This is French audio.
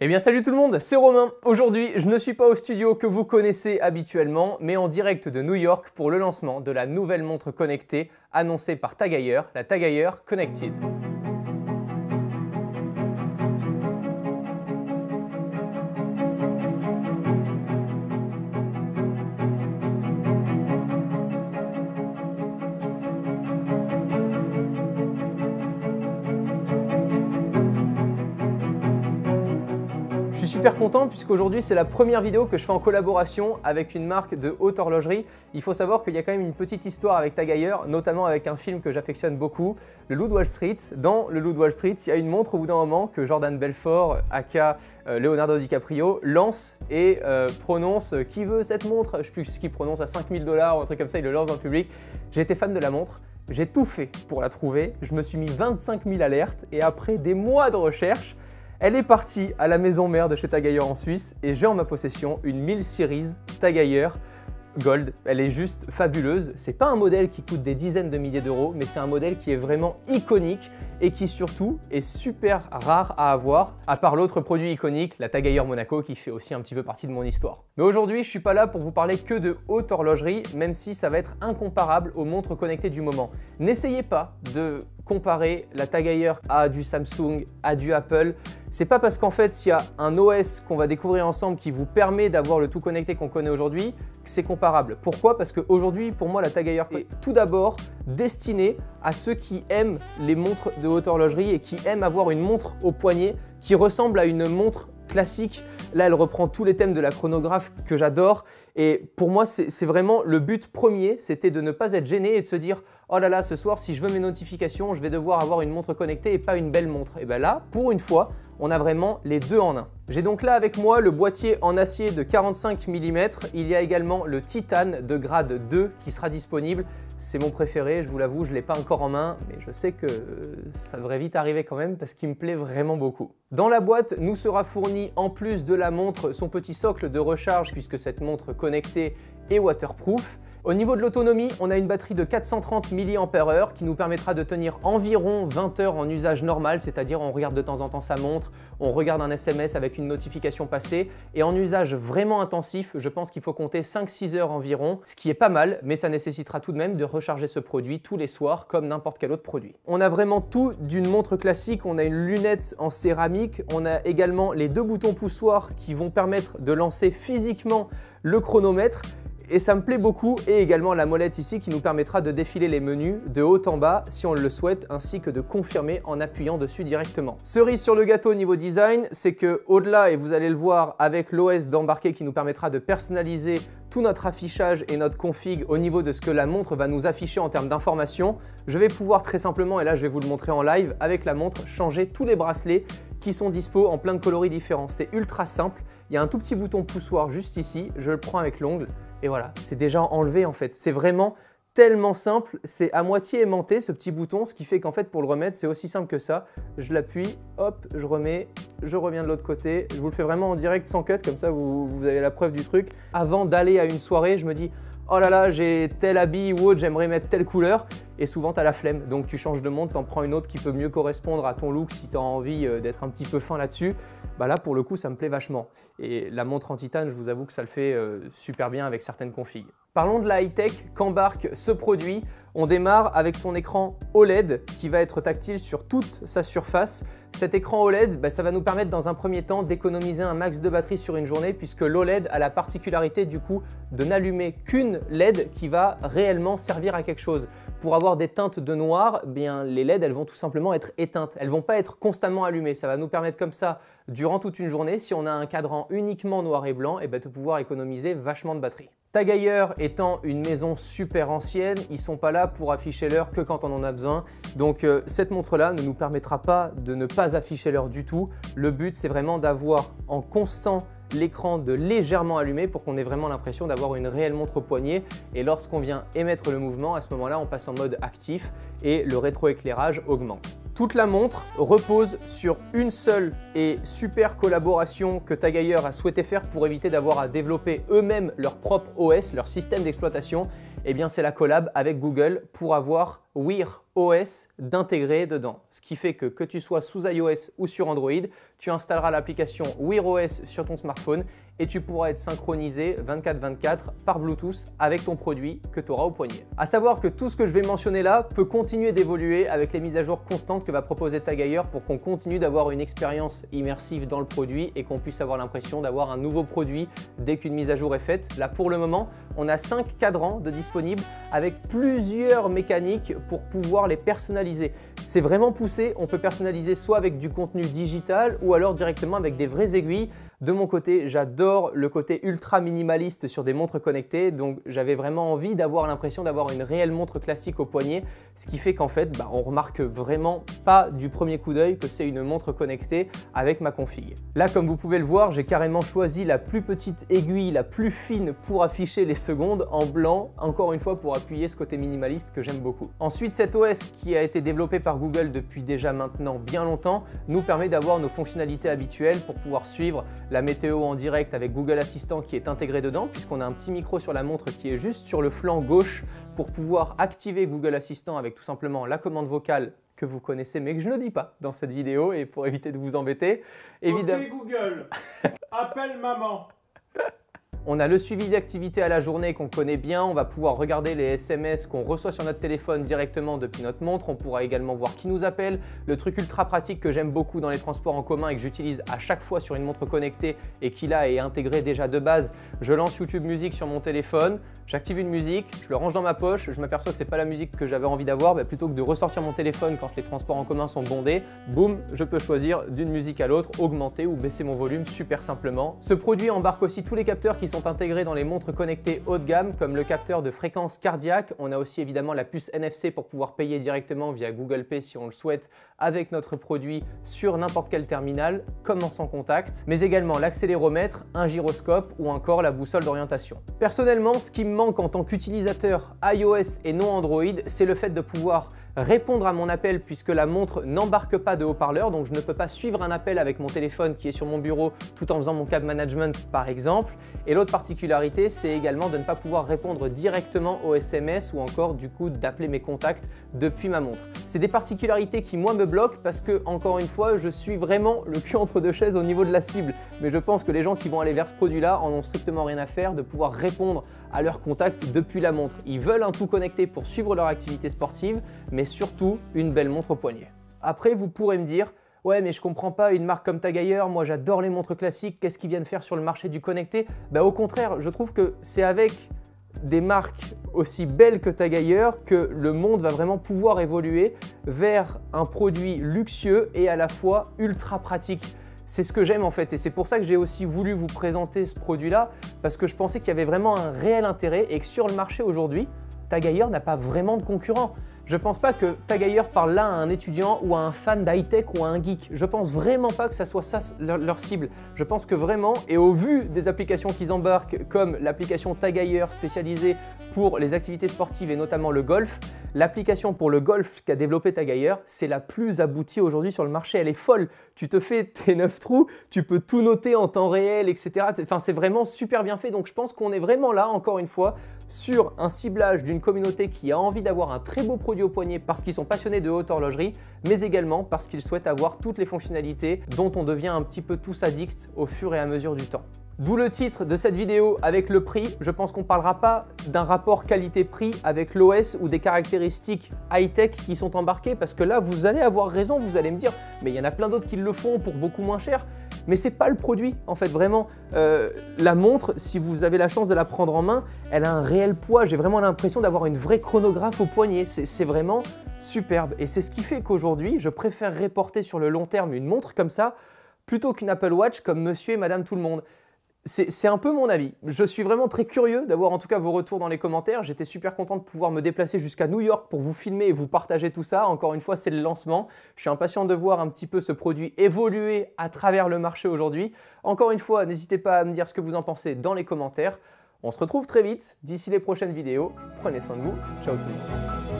Eh bien salut tout le monde, c'est Romain. Aujourd'hui, je ne suis pas au studio que vous connaissez habituellement, mais en direct de New York pour le lancement de la nouvelle montre connectée annoncée par TAG Heuer, la TAG Heuer Connected. Je suis super content puisqu'aujourd'hui c'est la première vidéo que je fais en collaboration avec une marque de haute horlogerie. Il faut savoir qu'il y a quand même une petite histoire avec TAG Heuer, notamment avec un film que j'affectionne beaucoup, Le Loup de Wall Street. Dans Le Loup de Wall Street, il y a une montre au bout d'un moment que Jordan Belfort, aka Leonardo DiCaprio, lance et prononce « Qui veut cette montre ?» Je ne sais plus ce qu'il prononce, à 5000 $ ou un truc comme ça, il le lance dans le public. J'ai été fan de la montre. J'ai tout fait pour la trouver. Je me suis mis 25 000 alertes et après des mois de recherche, elle est partie à la maison mère de chez TAG Heuer en Suisse et j'ai en ma possession une 1000 Series TAG Heuer Gold. Elle est juste fabuleuse. C'est pas un modèle qui coûte des dizaines de milliers d'euros, mais c'est un modèle qui est vraiment iconique et qui surtout est super rare à avoir, à part l'autre produit iconique, la TAG Heuer Monaco, qui fait aussi un petit peu partie de mon histoire. Mais aujourd'hui, je suis pas là pour vous parler que de haute horlogerie, même si ça va être incomparable aux montres connectées du moment. N'essayez pas de comparer la TAG Heuer à du Samsung, à du Apple. C'est pas parce qu'en fait il y a un OS qu'on va découvrir ensemble qui vous permet d'avoir le tout connecté qu'on connaît aujourd'hui que c'est comparable. Pourquoi? Parce qu'aujourd'hui, pour moi, la TAG Heuer est tout d'abord destinée à ceux qui aiment les montres de haute horlogerie et qui aiment avoir une montre au poignet qui ressemble à une montre classique. Là, elle reprend tous les thèmes de la chronographe que j'adore. Et pour moi, c'est vraiment le but premier, c'était de ne pas être gêné et de se dire « Oh là là, ce soir, si je veux mes notifications, je vais devoir avoir une montre connectée et pas une belle montre. » Et bien là, pour une fois, on a vraiment les deux en un. J'ai donc là avec moi le boîtier en acier de 45 mm. Il y a également le titane de grade 2 qui sera disponible. C'est mon préféré, je vous l'avoue, je ne l'ai pas encore en main, mais je sais que ça devrait vite arriver quand même parce qu'il me plaît vraiment beaucoup. Dans la boîte, nous sera fourni en plus de la montre son petit socle de recharge puisque cette montre connectée est waterproof. Au niveau de l'autonomie, on a une batterie de 430 mAh qui nous permettra de tenir environ 20 heures en usage normal, c'est-à-dire on regarde de temps en temps sa montre, on regarde un SMS avec une notification passée, et en usage vraiment intensif, je pense qu'il faut compter 5-6 heures environ, ce qui est pas mal, mais ça nécessitera tout de même de recharger ce produit tous les soirs comme n'importe quel autre produit. On a vraiment tout d'une montre classique, on a une lunette en céramique, on a également les deux boutons poussoirs qui vont permettre de lancer physiquement le chronomètre, et ça me plaît beaucoup, et également la molette ici qui nous permettra de défiler les menus de haut en bas si on le souhaite, ainsi que de confirmer en appuyant dessus directement. Cerise sur le gâteau au niveau design, c'est que au-delà, et vous allez le voir avec l'OS d'embarquer qui nous permettra de personnaliser tout notre affichage et notre config au niveau de ce que la montre va nous afficher en termes d'informations, je vais pouvoir très simplement, et là je vais vous le montrer en live, avec la montre, changer tous les bracelets qui sont dispo en plein de coloris différents. C'est ultra simple, il y a un tout petit bouton poussoir juste ici, je le prends avec l'ongle, et voilà, c'est déjà enlevé en fait. C'est vraiment tellement simple, c'est à moitié aimanté ce petit bouton, ce qui fait qu'en fait pour le remettre, c'est aussi simple que ça. Je l'appuie, hop, je remets, je reviens de l'autre côté. Je vous le fais vraiment en direct sans cut, comme ça vous avez la preuve du truc. Avant d'aller à une soirée, je me dis « Oh là là, j'ai tel habit ou autre, j'aimerais mettre telle couleur » et souvent tu as la flemme. Donc tu changes de montre, t'en prends une autre qui peut mieux correspondre à ton look si tu as envie d'être un petit peu fin là-dessus. Bah là pour le coup ça me plaît vachement. Et la montre en titane, je vous avoue que ça le fait super bien avec certaines configs. Parlons de la high-tech qu'embarque ce produit. On démarre avec son écran OLED qui va être tactile sur toute sa surface. Cet écran OLED, ça va nous permettre dans un premier temps d'économiser un max de batterie sur une journée puisque l'OLED a la particularité du coup de n'allumer qu'une LED qui va réellement servir à quelque chose. Pour avoir des teintes de noir, les LED elles vont tout simplement être éteintes. Elles ne vont pas être constamment allumées. Ça va nous permettre comme ça, durant toute une journée, si on a un cadran uniquement noir et blanc, de pouvoir économiser vachement de batterie. TAG Heuer étant une maison super ancienne, ils ne sont pas là pour afficher l'heure que quand on en a besoin. Donc cette montre-là ne nous permettra pas de ne pas afficher l'heure du tout. Le but, c'est vraiment d'avoir en constant l'écran de légèrement allumé pour qu'on ait vraiment l'impression d'avoir une réelle montre au poignet. Et lorsqu'on vient émettre le mouvement, à ce moment-là, on passe en mode actif et le rétroéclairage augmente. Toute la montre repose sur une seule et super collaboration que TAG Heuer a souhaité faire pour éviter d'avoir à développer eux-mêmes leur propre OS, leur système d'exploitation. Eh bien c'est la collab avec Google pour avoir Wear OS d'intégrer dedans. Ce qui fait que tu sois sous iOS ou sur Android, tu installeras l'application Wear OS sur ton smartphone et tu pourras être synchronisé 24/24 par Bluetooth avec ton produit que tu auras au poignet. À savoir que tout ce que je vais mentionner là peut continuer d'évoluer avec les mises à jour constantes que va proposer TagHeuer pour qu'on continue d'avoir une expérience immersive dans le produit et qu'on puisse avoir l'impression d'avoir un nouveau produit dès qu'une mise à jour est faite. Là pour le moment, on a 5 cadrans de disponibles avec plusieurs mécaniques pour pouvoir les personnaliser. C'est vraiment poussé, on peut personnaliser soit avec du contenu digital ou alors directement avec des vraies aiguilles. De mon côté, j'adore le côté ultra minimaliste sur des montres connectées, donc j'avais vraiment envie d'avoir l'impression d'avoir une réelle montre classique au poignet, ce qui fait qu'en fait, on remarque vraiment pas du premier coup d'œil que c'est une montre connectée avec ma config. Là, comme vous pouvez le voir, j'ai carrément choisi la plus petite aiguille, la plus fine pour afficher les secondes en blanc, encore une fois pour appuyer ce côté minimaliste que j'aime beaucoup. Ensuite, cet OS qui a été développé par Google depuis déjà maintenant bien longtemps nous permet d'avoir nos fonctionnalités habituelles pour pouvoir suivre la météo en direct avec Google Assistant qui est intégré dedans puisqu'on a un petit micro sur la montre qui est juste sur le flanc gauche pour pouvoir activer Google Assistant avec tout simplement la commande vocale que vous connaissez mais que je ne dis pas dans cette vidéo et pour éviter de vous embêter. Évidemment... Ok Google, appelle maman. On a le suivi d'activité à la journée qu'on connaît bien, on va pouvoir regarder les SMS qu'on reçoit sur notre téléphone directement depuis notre montre, on pourra également voir qui nous appelle. Le truc ultra pratique que j'aime beaucoup dans les transports en commun et que j'utilise à chaque fois sur une montre connectée et qui là est intégré déjà de base, je lance YouTube Music sur mon téléphone, j'active une musique, je le range dans ma poche, je m'aperçois que c'est pas la musique que j'avais envie d'avoir, plutôt que de ressortir mon téléphone quand les transports en commun sont bondés, boum, je peux choisir d'une musique à l'autre, augmenter ou baisser mon volume super simplement. Ce produit embarque aussi tous les capteurs qui sont intégrés dans les montres connectées haut de gamme comme le capteur de fréquence cardiaque. On a aussi évidemment la puce NFC pour pouvoir payer directement via Google Pay si on le souhaite avec notre produit sur n'importe quel terminal comme en sans contact, mais également l'accéléromètre, un gyroscope ou encore la boussole d'orientation. Personnellement, ce qui me manque en tant qu'utilisateur iOS et non Android, c'est le fait de pouvoir répondre à mon appel puisque la montre n'embarque pas de haut-parleur, donc je ne peux pas suivre un appel avec mon téléphone qui est sur mon bureau tout en faisant mon cab management par exemple. Et l'autre particularité, c'est également de ne pas pouvoir répondre directement aux SMS ou encore du coup d'appeler mes contacts depuis ma montre. C'est des particularités qui moi me bloquent parce que encore une fois, je suis vraiment le cul entre deux chaises au niveau de la cible. Mais je pense que les gens qui vont aller vers ce produit-là en ont strictement rien à faire de pouvoir répondre à leurs contacts depuis la montre. Ils veulent un tout connecté pour suivre leur activité sportive, mais surtout une belle montre au poignet. Après, vous pourrez me dire « Ouais, mais je comprends pas, une marque comme TagHeuer, moi j'adore les montres classiques, qu'est-ce qu'ils viennent faire sur le marché du connecté ?» Au contraire, je trouve que c'est avec des marques aussi belles que TagHeuer que le monde va vraiment pouvoir évoluer vers un produit luxueux et à la fois ultra pratique. C'est ce que j'aime en fait et c'est pour ça que j'ai aussi voulu vous présenter ce produit-là parce que je pensais qu'il y avait vraiment un réel intérêt et que sur le marché aujourd'hui, TagHeuer n'a pas vraiment de concurrent. Je pense pas que TagHeuer parle là à un étudiant ou à un fan d'high-tech ou à un geek. Je pense vraiment pas que ça soit ça leur cible. Je pense que vraiment, et au vu des applications qu'ils embarquent comme l'application TagHeuer spécialisée pour les activités sportives et notamment le golf, l'application pour le golf qu'a développé TagHeuer, c'est la plus aboutie aujourd'hui sur le marché. Elle est folle. Tu te fais tes 9 trous, tu peux tout noter en temps réel, etc. Enfin, c'est vraiment super bien fait. Donc je pense qu'on est vraiment là, encore une fois, sur un ciblage d'une communauté qui a envie d'avoir un très beau produit au poignet parce qu'ils sont passionnés de haute horlogerie, mais également parce qu'ils souhaitent avoir toutes les fonctionnalités dont on devient un petit peu tous addicts au fur et à mesure du temps. D'où le titre de cette vidéo avec le prix. Je pense qu'on ne parlera pas d'un rapport qualité-prix avec l'OS ou des caractéristiques high-tech qui sont embarquées parce que là, vous allez avoir raison, vous allez me dire « mais il y en a plein d'autres qui le font pour beaucoup moins cher ». Mais c'est pas le produit en fait, vraiment. La montre, si vous avez la chance de la prendre en main, elle a un réel poids. J'ai vraiment l'impression d'avoir une vraie chronographe au poignet. C'est vraiment superbe. Et c'est ce qui fait qu'aujourd'hui, je préférerais porter sur le long terme une montre comme ça plutôt qu'une Apple Watch comme monsieur et madame tout le monde. C'est un peu mon avis. Je suis vraiment très curieux d'avoir en tout cas vos retours dans les commentaires. J'étais super content de pouvoir me déplacer jusqu'à New York pour vous filmer et vous partager tout ça. Encore une fois, c'est le lancement. Je suis impatient de voir un petit peu ce produit évoluer à travers le marché aujourd'hui. Encore une fois, n'hésitez pas à me dire ce que vous en pensez dans les commentaires. On se retrouve très vite. D'ici les prochaines vidéos, prenez soin de vous. Ciao tout le monde.